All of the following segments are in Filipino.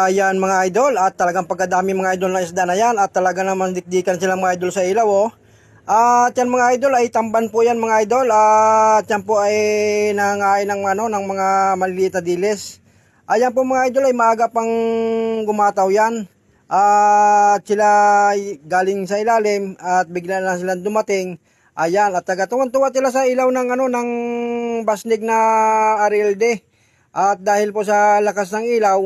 Yan mga idol, at talagang pagkadami mga idol na isda na yan, at talaga naman dikdikan sila mga idol sa ilaw, oh. At yan mga idol ay tamban po yan mga idol, at yan po ay nangangain ng, ng mga maliliit na dilis. Ayan po mga idol ay maaga pang gumataw yan, at sila galing sa ilalim at bigla na silang dumating. Ayan, at tuwan-tuwa sila sa ilaw ng ng basnig na RLD. At dahil po sa lakas ng ilaw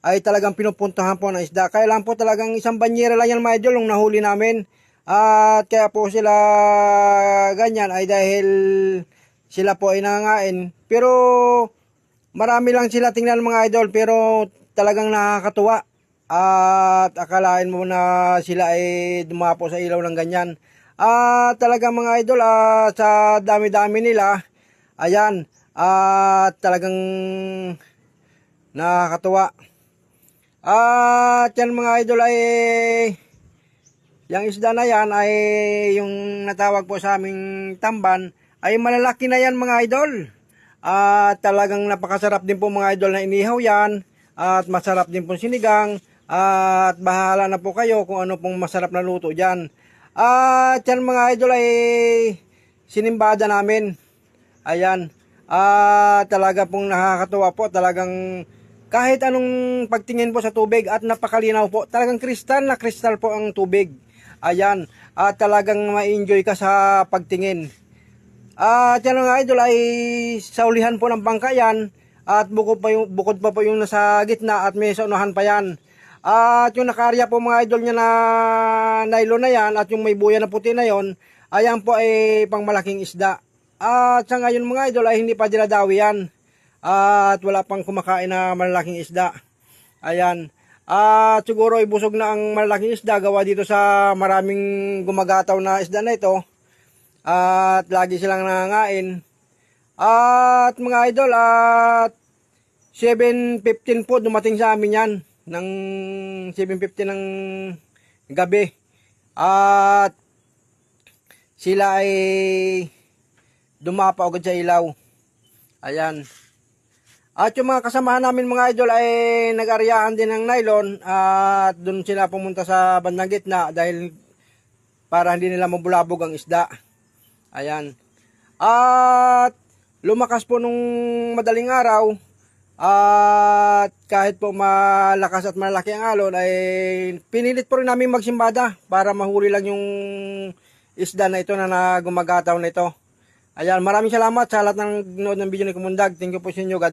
ay talagang pinupuntahan po ng isda. Kaya lang po talagang isang banyera lang yan mga idol yung nahuli namin. At kaya po sila ganyan ay dahil sila po ay nangangain. Pero marami lang sila tingnan mga idol, pero talagang nakakatuwa. At akalain mo na sila ay dumapo sa ilaw ng ganyan. At talagang mga idol, sa dami-dami nila, ayan, at talagang nakakatuwa. At yan mga idol ay yung isda na yan ay yung natawag po sa aming tamban ay malalaki na yan mga idol. At talagang napakasarap din po mga idol na inihaw yan, at masarap din po sinigang, at bahala na po kayo kung ano pong masarap na luto dyan. At yan mga idol ay sinimbada namin. Ayan. Talaga pong nakakatuwa po. Talagang kahit anong pagtingin po sa tubig at napakalinaw po. Talagang kristal na kristal po ang tubig. Ayan. At talagang ma-enjoy ka sa pagtingin. At yan mga idol ay saulihan po ng bangka yan. At bukod pa po yung nasa gitna at may saunahan pa yan. At yung nakarya po mga idol niya na nylon na yan at yung may buya na puti na yon, ayan po ay pang malaking isda. At sa ngayon mga idol ay hindi pa dinadawi yan. At wala pang kumakain na malaking isda. Ayan. At siguro ay busog na ang malaking isda gawa dito sa maraming gumagataw na isda na ito. At lagi silang nangangain. At mga idol, at 7:15 po dumating sa amin yan. Ng 7:50 ng gabi. At sila ay dumapa agad sa ilaw. Ayan. At yung mga kasamahan namin mga idol ay nag-aryahan din ng nylon, at doon sila pumunta sa bandang gitna dahil para hindi nila mabulabog ang isda. Ayan. At lumakas po nung madaling araw. At kahit po malakas at malaki ang alon ay pinilit po rin namin magsimbada para mahuli lang yung isda na ito na gumagataw na ito. Ayan, maraming salamat sa lahat ng nanood ng video ni Kumundag. Thank you po sa inyo.